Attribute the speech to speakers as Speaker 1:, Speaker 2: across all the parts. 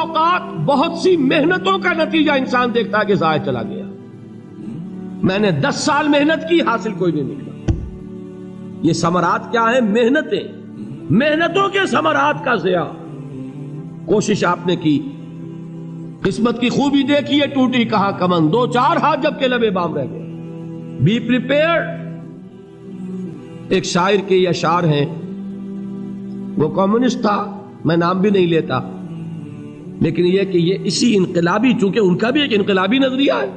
Speaker 1: اوقات بہت سی محنتوں کا نتیجہ انسان دیکھتا ہے کہ ضائع چلا گیا. میں نے 10 سال محنت کی، حاصل کوئی نہیں نکلا. یہ ثمرات کیا ہیں؟ محنتیں، محنتوں کے ثمرات کا ضیاع. کوشش آپ نے کی، قسمت کی خوبی دیکھی ہے، ٹوٹی کہاں کمن، 2-4 ہاتھ جب کے لبے بام رہ گئے. Be prepared. ایک شاعر کے یہ اشعار ہیں، وہ کمیونسٹ تھا، میں نام بھی نہیں لیتا، لیکن یہ کہ یہ اسی انقلابی، چونکہ ان کا بھی ایک انقلابی نظریہ ہے،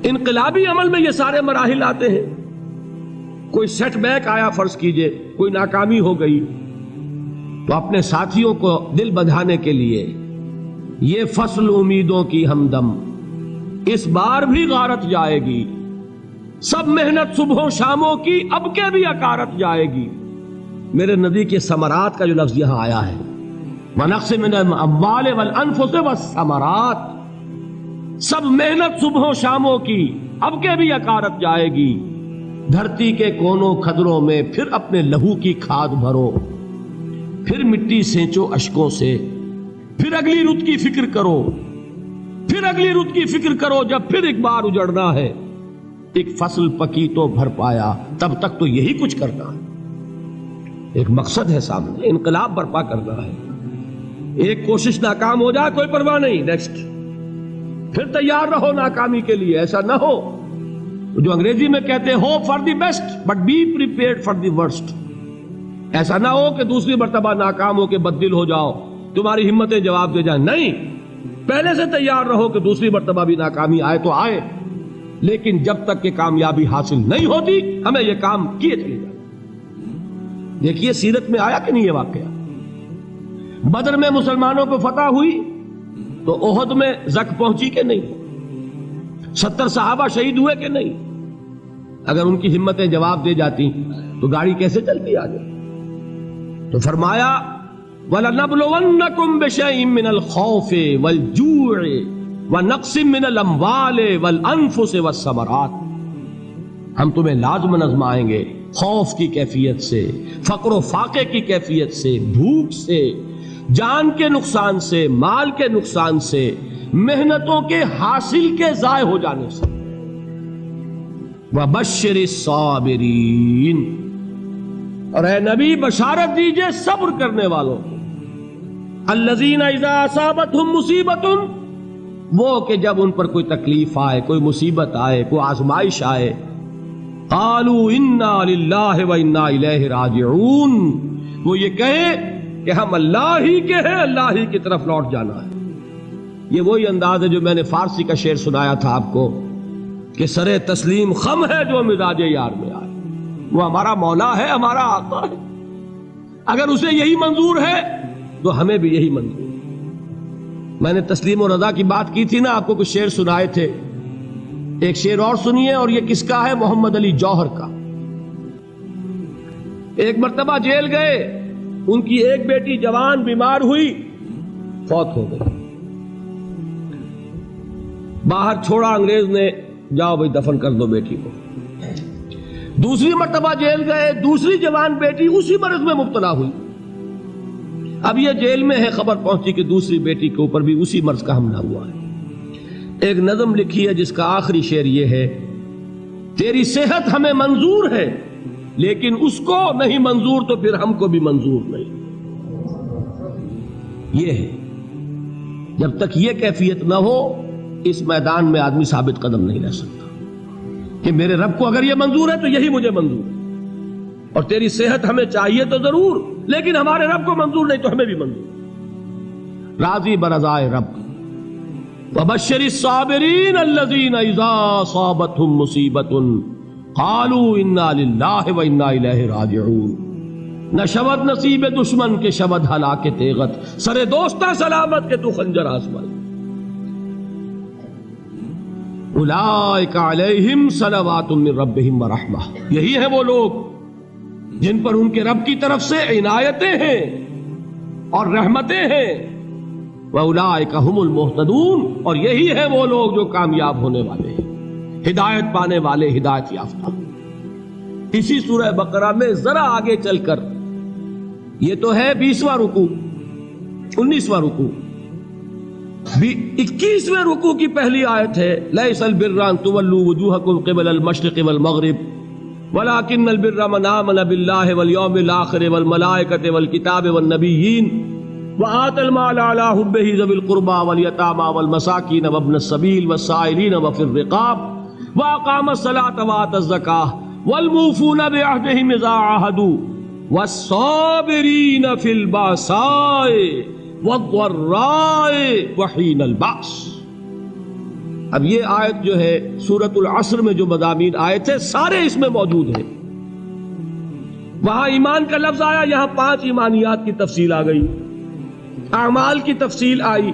Speaker 1: انقلابی عمل میں یہ سارے مراحل آتے ہیں. کوئی سیٹ بیک آیا، فرض کیجئے کوئی ناکامی ہو گئی، تو اپنے ساتھیوں کو دل بندھانے کے لیے یہ فصل امیدوں کی ہمدم اس بار بھی غارت جائے گی، سب محنت صبحوں شاموں کی اب کے بھی اکارت جائے گی. میرے نبی کے ثمرات کا جو لفظ یہاں آیا ہے، وَنَقْصٍ مِّنَ الْأَمْوَالِ وَالْأَنفُسِ وَالثَّمَرَاتِ، سب محنت صبحوں شاموں کی اب کے بھی اکارت جائے گی. دھرتی کے کونوں کھدروں میں پھر اپنے لہو کی کھاد بھرو، پھر مٹی سینچو اشکوں سے، پھر اگلی رت کی فکر کرو، پھر اگلی رت کی فکر کرو. جب پھر ایک بار اجڑنا ہے، ایک فصل پکی تو بھر پایا، تب تک تو یہی کچھ کرنا ہے. ایک مقصد ہے سامنے، انقلاب برپا کرنا ہے. ایک کوشش ناکام ہو جائے کوئی پرواہ نہیں، نیکسٹ. پھر تیار رہو ناکامی کے لیے. ایسا نہ ہو جو انگریزی میں کہتے ہیں hope for the best but be prepared for the worst. ایسا نہ ہو کہ دوسری مرتبہ ناکام ہو کے بددل ہو جاؤ، تمہاری ہمتیں جواب دے جائیں. نہیں، پہلے سے تیار رہو کہ دوسری مرتبہ بھی ناکامی آئے تو آئے، لیکن جب تک کہ کامیابی حاصل نہیں ہوتی ہمیں یہ کام کیے چلے جائیں. دیکھیے سیرت میں آیا کہ نہیں یہ واقعہ؟ بدر میں مسلمانوں کو فتح ہوئی تو احد میں زک پہنچی کہ نہیں؟ 70 صحابہ شہید ہوئے کہ نہیں؟ اگر ان کی ہمتیں جواب دے جاتی تو گاڑی کیسے چلتی آگے؟ تو فرمایا وَلَنَبْلُوَنَّكُمْ بِشَيْءٍ مِّنَ الْخَوْفِ وَالْجُوعِ وَنَقْصٍ مِّنَ الْأَمْوَالِ وَالْأَنفُسِ وَالثَّمَرَاتِ. ہم تمہیں لازماً آزمائیں گے، خوف کی کیفیت سے، فقر و فاقے کی کیفیت سے، بھوک سے، جان کے نقصان سے، مال کے نقصان سے، محنتوں کے حاصل کے ضائع ہو جانے سے. وَبَشِّرِ الصَّابِرِينَ، اور اے نبی بشارت دیجئے صبر کرنے والوں کو. الَّذِينَ إِذَا أَصَابَتْهُمْ مُصِيبَةٌ، وہ کہ جب ان پر کوئی تکلیف آئے، کوئی مصیبت آئے، کوئی آزمائش آئے، قالوا انا للہ وانا الیہ راجعون، وہ یہ کہیں کہ ہم اللہ ہی کے ہیں، اللہ ہی کی طرف لوٹ جانا ہے. یہ وہی انداز ہے جو میں نے فارسی کا شعر سنایا تھا آپ کو کہ سرے تسلیم خم ہے جو مزاج یار میں آئے. وہ ہمارا مولا ہے، ہمارا آقا ہے، اگر اسے یہی منظور ہے تو ہمیں بھی یہی منظور ہے. میں نے تسلیم و رضا کی بات کی تھی نا، آپ کو کچھ شعر سنائے تھے. ایک شعر اور سنیے، اور یہ کس کا ہے؟ محمد علی جوہر کا. ایک مرتبہ جیل گئے، ان کی ایک بیٹی جوان بیمار ہوئی، فوت ہو گئی. باہر چھوڑا انگریز نے، جاؤ بھائی دفن کر دو بیٹی کو. دوسری مرتبہ جیل گئے، دوسری جوان بیٹی اسی مرض میں مبتلا ہوئی. اب یہ جیل میں ہے، خبر پہنچی کہ دوسری بیٹی کے اوپر بھی اسی مرض کا حملہ ہوا ہے. ایک نظم لکھی ہے جس کا آخری شعر یہ ہے، تیری صحت ہمیں منظور ہے لیکن اس کو نہیں منظور تو پھر ہم کو بھی منظور نہیں. یہ ہے، جب تک یہ کیفیت نہ ہو اس میدان میں آدمی ثابت قدم نہیں رہ سکتا کہ میرے رب کو اگر یہ منظور ہے تو یہی مجھے منظور ہے، اور تیری صحت ہمیں چاہیے تو ضرور، لیکن ہمارے رب کو منظور نہیں تو ہمیں بھی منظور. راضی برضائے رب. وَبَشِّرِ الصَّابِرِينَ الَّذِينَ إِذَا أَصَابَتْهُمْ مُصِيبَةٌ قَالُوا إِنَّا لِلَّهِ وَإِنَّا إِلَيْهِ رَاجِعُونَ. نہ شود نصیب دشمن کے شود ہلاک تیغت، سر دوستہ سلامت کے تو خنجر آزمائی. اولئک علیہم صلوات من ربہم ورحمہ، یہی ہے وہ لوگ جن پر ان کے رب کی طرف سے عنایتیں ہیں اور رحمتیں ہیں. وَأُولَٰئِكَ هُمُ الْمُهْتَدُونَ، اور یہی ہے وہ لوگ جو کامیاب ہونے والے ہیں، ہدایت پانے والے، ہدایت یافتہ. اسی سورہ بقرہ میں ذرا آگے چل کر، یہ تو ہے 20واں رکوع، 19واں رکوع. 21ویں رکوع کی پہلی آیت ہے لیس البر ان تولوا وجوہکم قبل المشرق والمغرب ولكن البر من آمن بالله واليوم الآخر والملائكة والكتاب والنبيين وآتى المال على حبه ذوي القربى واليتامى والمساكين وابن السبيل والسائلين وفي الرقاب وأقام الصلاة وآتى الزكاة والموفون بعهدهم إذا عاهدوا والصابرين في البأساء والضراء وحين البأس. اب یہ آیت جو ہے سورۃ العصر میں جو مضامین آئے تھے سارے اس میں موجود ہیں. وہاں ایمان کا لفظ آیا، یہاں 5 ایمانیات کی تفصیل آ گئی، اعمال کی تفصیل آئی،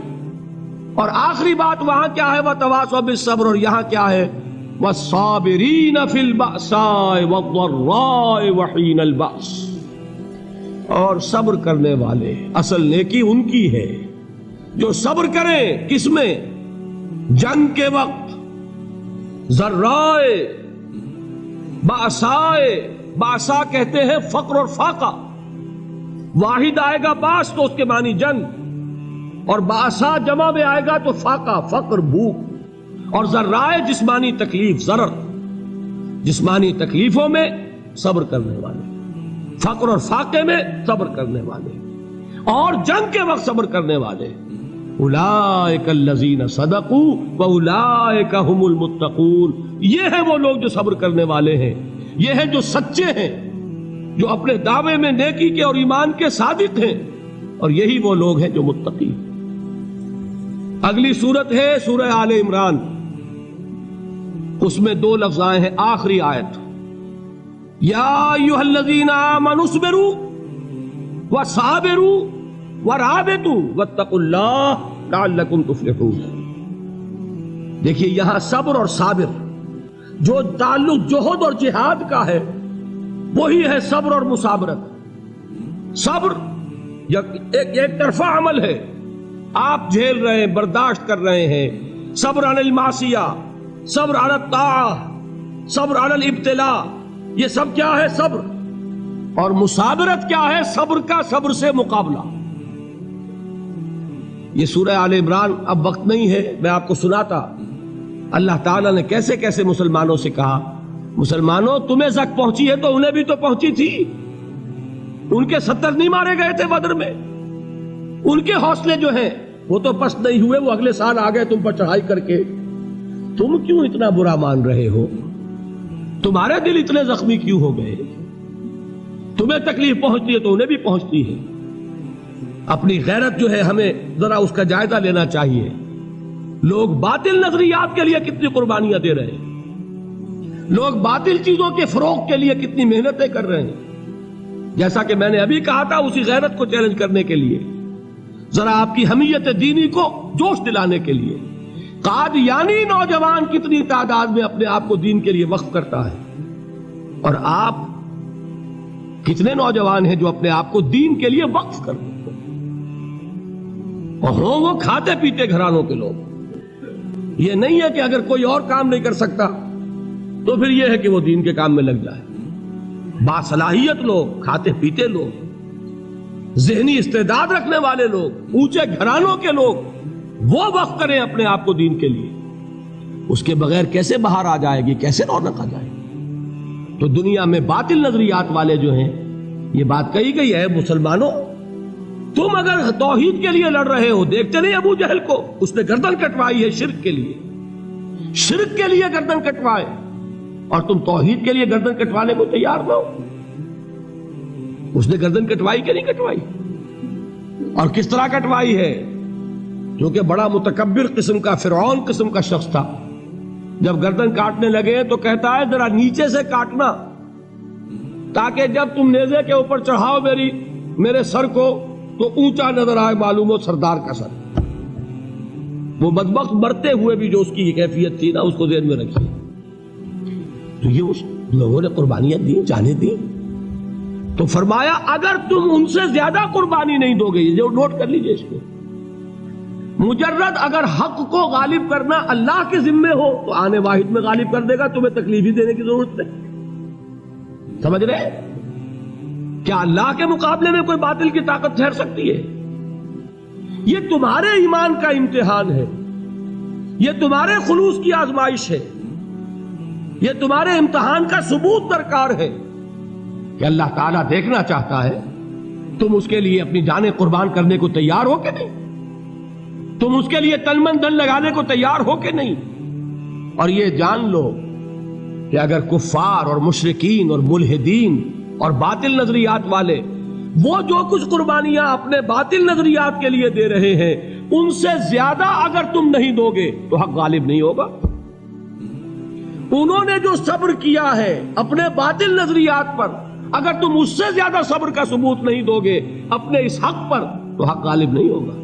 Speaker 1: اور آخری بات وہاں کیا ہے وَتَوَاصَوْا بِالصَّبْرِ، اور یہاں کیا ہے وَالصَّابِرِينَ فِي الْبَأْسَاءِ وَالضَّرَّاءِ وَحِينَ الْبَأْسِ، اور صبر کرنے والے. اصل نیکی ان کی ہے جو صبر کریں. کس میں؟ جنگ کے وقت. ذرائے باسائے، باسا کہتے ہیں فقر اور فاقہ. واحد آئے گا باس تو اس کے معنی جنگ، اور باسا جمع میں آئے گا تو فاقہ فقر بھوک. اور ذرائے جسمانی تکلیف، ضرر جسمانی تکلیفوں میں صبر کرنے والے، فقر اور فاقے میں صبر کرنے والے، اور جنگ کے وقت صبر کرنے والے. اولئک الذین صدقوا واولئک هم المتقون. یہ ہیں وہ لوگ جو صبر کرنے والے ہیں، یہ ہیں جو سچے ہیں، جو اپنے دعوے میں نیکی کے اور ایمان کے صادق ہیں، اور یہی وہ لوگ ہیں جو متقی. اگلی سورت ہے سورہ آل عمران. اس میں 2 لفظ آئے ہیں آخری آیت، یا ایھا الذین آمنوا اصبروا وصابروا ورابطوا واتقوا اللہ لعلکم تفلحون. دیکھیے یہاں صبر اور صابر جو تعلق جہد اور جہاد کا ہے وہی ہے صبر اور مصابرت. صبر ایک طرفہ عمل ہے، آپ جھیل رہے ہیں، برداشت کر رہے ہیں. صبر علی المعصیہ، صبر علی الطاعہ، صبر علی الابتلاء، یہ سب کیا ہے؟ صبر. اور مصابرت کیا ہے؟ صبر کا صبر سے مقابلہ. یہ سورہ آل عمران اب وقت نہیں ہے، میں آپ کو سناتا اللہ تعالیٰ نے کیسے کیسے مسلمانوں سے کہا. مسلمانوں تمہیں زک پہنچی ہے تو انہیں بھی تو پہنچی تھی. ان کے 70 نہیں مارے گئے تھے بدر میں؟ ان کے حوصلے جو ہیں وہ تو پست نہیں ہوئے، وہ اگلے سال آ گئے تم پر چڑھائی کر کے. تم کیوں اتنا برا مان رہے ہو؟ تمہارے دل اتنے زخمی کیوں ہو گئے؟ تمہیں تکلیف پہنچتی ہے تو انہیں بھی پہنچتی ہے. اپنی غیرت جو ہے ہمیں ذرا اس کا جائزہ لینا چاہیے. لوگ باطل نظریات کے لیے کتنی قربانیاں دے رہے ہیں، لوگ باطل چیزوں کے فروغ کے لیے کتنی محنتیں کر رہے ہیں. جیسا کہ میں نے ابھی کہا تھا، اسی غیرت کو چیلنج کرنے کے لیے، ذرا آپ کی حمیت دینی کو جوش دلانے کے لیے. قادیانی نوجوان کتنی تعداد میں اپنے آپ کو دین کے لیے وقف کرتا ہے، اور آپ کتنے نوجوان ہیں جو اپنے آپ کو دین کے لیے وقف کرتے ہیں، اور ہوں وہ کھاتے پیتے گھرانوں کے لوگ. یہ نہیں ہے کہ اگر کوئی اور کام نہیں کر سکتا تو پھر یہ ہے کہ وہ دین کے کام میں لگ جائے. باصلاحیت لوگ، کھاتے پیتے لوگ، ذہنی استعداد رکھنے والے لوگ، اونچے گھرانوں کے لوگ، وہ وقف کریں اپنے آپ کو دین کے لیے. اس کے بغیر کیسے باہر آ جائے گی، کیسے رونق آ جائے گی؟ تو دنیا میں باطل نظریات والے جو ہیں، یہ بات کہی گئی ہے مسلمانوں تم اگر توحید کے لیے لڑ رہے ہو، دیکھتے نہیں ابو جہل کو، اس نے گردن کٹوائی ہے شرک کے لیے، شرک کے لیے گردن کٹوائے، اور تم توحید کے لیے گردن کٹوانے کو تیار نہ ہو. اس نے گردن کٹوائی کہ نہیں کٹوائی؟ اور کس طرح کٹوائی ہے؟ کیونکہ بڑا متکبر قسم کا، فرعون قسم کا شخص تھا. جب گردن کاٹنے لگے تو کہتا ہے ذرا نیچے سے کاٹنا، تاکہ جب تم نیزے کے اوپر چڑھاؤ میرے سر کو تو اونچا نظر آئے، معلوم ہو سردار کا سر. وہ بدبخت مرتے ہوئے بھی جو اس کی کیفیت تھی نا، اس کو ذہن میں رکھیے. تو یہ اس لوگوں نے قربانیاں دی، جانیں دی. تو فرمایا اگر تم ان سے زیادہ قربانی نہیں دو گے، جو نوٹ کر لیجئے اس کو، مجرد اگر حق کو غالب کرنا اللہ کے ذمے ہو تو آنے واحد میں غالب کر دے گا، تمہیں تکلیف ہی دینے کی ضرورت نہیں. سمجھ رہے؟ کیا اللہ کے مقابلے میں کوئی باطل کی طاقت ٹھہر سکتی ہے؟ یہ تمہارے ایمان کا امتحان ہے، یہ تمہارے خلوص کی آزمائش ہے، یہ تمہارے امتحان کا ثبوت درکار ہے کہ اللہ تعالیٰ دیکھنا چاہتا ہے تم اس کے لیے اپنی جانیں قربان کرنے کو تیار ہو کہ نہیں، تم اس کے لیے تن من دن لگانے کو تیار ہو کہ نہیں۔ اور یہ جان لو کہ اگر کفار اور مشرکین اور ملحدین اور باطل نظریات والے وہ جو کچھ قربانیاں اپنے باطل نظریات کے لیے دے رہے ہیں ان سے زیادہ اگر تم نہیں دو گے تو حق غالب نہیں ہوگا۔ انہوں نے جو صبر کیا ہے اپنے باطل نظریات پر، اگر تم اس سے زیادہ صبر کا ثبوت نہیں دو گے اپنے اس حق پر تو حق غالب نہیں ہوگا۔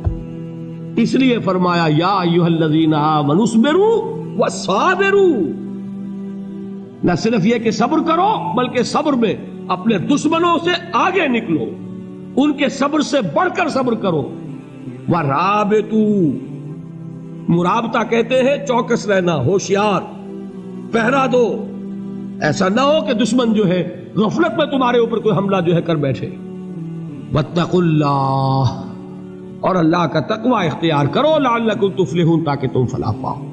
Speaker 1: اس لیے فرمایا یا ایھا الذین آمنوا اصبروا وصابروا، نہ صرف یہ کہ صبر کرو بلکہ صبر میں اپنے دشمنوں سے آگے نکلو، ان کے صبر سے بڑھ کر صبر کرو۔ وَرَابِطُوا، مرابطہ کہتے ہیں چوکس رہنا، ہوشیار، پہرا دو، ایسا نہ ہو کہ دشمن جو ہے غفلت میں تمہارے اوپر کوئی حملہ جو ہے کر بیٹھے۔ وَاتَّقُوا اللَّهَ، اور اللہ کا تقوی اختیار کرو، لعلکم تفلحون، تاکہ تم فلاح پاؤ۔